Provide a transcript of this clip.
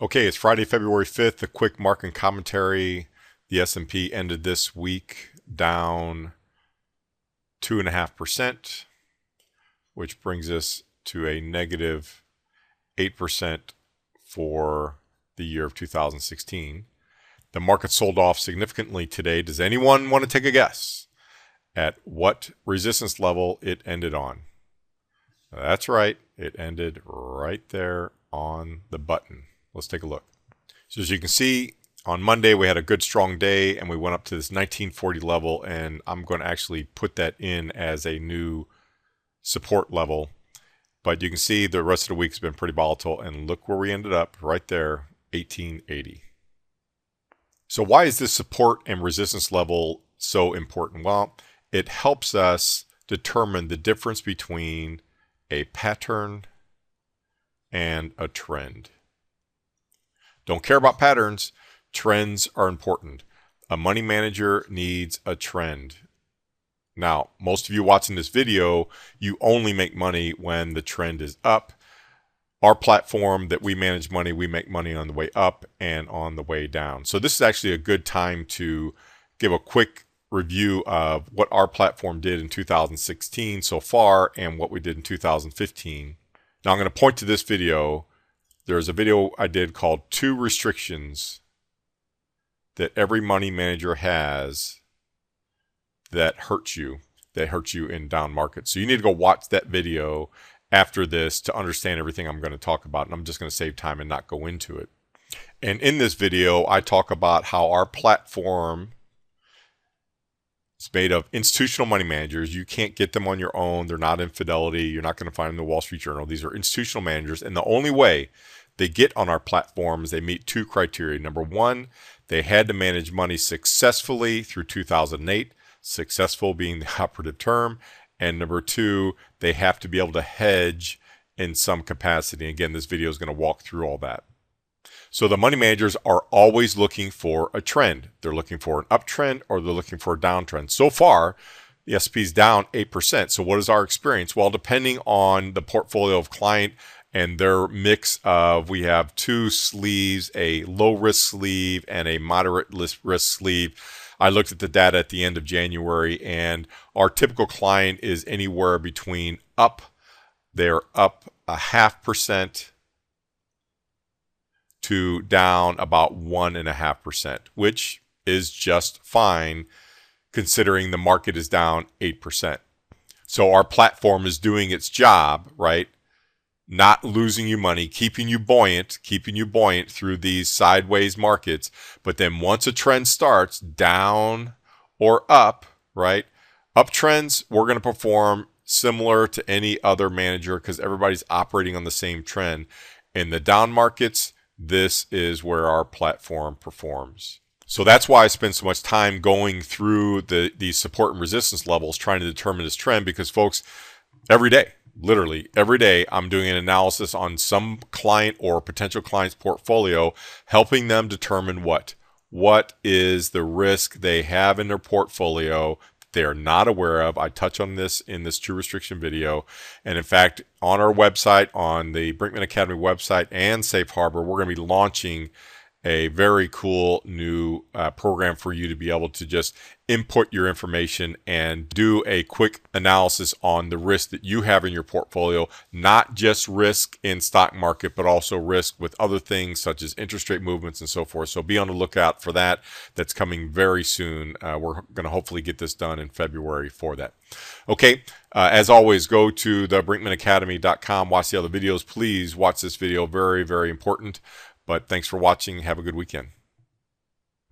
Okay, it's Friday, February 5th. A quick market commentary. The S&P ended this week down 2.5%, which brings us to a negative 8% for the year of 2016. The market sold off significantly today. Does anyone want to take a guess at what resistance level it ended on? That's right. It ended right there on the button. Let's take a look. So as you can see, on Monday we had a good strong day and we went up to this 1940 level, and I'm going to actually put that in as a new support level. But you can see the rest of the week has been pretty volatile, and look where we ended up right there, 1880. So why is this support and resistance level so important? Well, it helps us determine the difference between a pattern and a trend. Don't care about patterns. Trends are important. A money manager needs a trend. Now, most of you watching this video, you only make money when the trend is up. Our platform that we manage money, we make money on the way up and on the way down. So this is actually a good time to give a quick review of what our platform did in 2016 so far and what we did in 2015. Now I'm going to point to this video. There's a video I did called 2 Restrictions that every money manager has that hurts you in down markets. So you need to go watch that video after this to understand everything I'm going to talk about. And I'm just going to save time and not go into it. And in this video, I talk about how our platform is made of institutional money managers. You can't get them on your own. They're not in Fidelity. You're not going to find them in the Wall Street Journal. These are institutional managers. And the only way they get on our platform is they meet 2 criteria. Number 1, they had to manage money successfully through 2008, successful being the operative term. And number 2, they have to be able to hedge in some capacity. Again, this video is going to walk through all that. So the money managers are always looking for a trend. They're looking for an uptrend or they're looking for a downtrend. So far, the S&P is down 8%. So what is our experience? Well, depending on the portfolio of client and their mix of, we have 2 sleeves, a low risk sleeve and a moderate risk sleeve. I looked at the data at the end of January, and our typical client is anywhere between they're up 0.5% to down about 1.5%, which is just fine considering the market is down 8%. So our platform is doing its job, right? Not losing you money, keeping you buoyant through these sideways markets. But then once a trend starts down or up, right? Uptrends, we're going to perform similar to any other manager because everybody's operating on the same trend. In the down markets, this is where our platform performs. So that's why I spend so much time going through these support and resistance levels, trying to determine this trend, because folks, every day, literally every day, I'm doing an analysis on some client or potential client's portfolio, helping them determine what is the risk they have in their portfolio they are not aware of. I touch on this in this 2 restriction video. And in fact, on our website, on the Brinkman Academy website and Safe Harbor, we're going to be launching a very cool new program for you to be able to just input your information and do a quick analysis on the risk that you have in your portfolio, not just risk in stock market, but also risk with other things such as interest rate movements and so forth. So be on the lookout for that. That's coming very soon. We're going to hopefully get this done in February for that. Okay, as always, go to the brinkmanacademy.com, watch the other videos. Please watch this video, very, very important. But thanks for watching. Have a good weekend.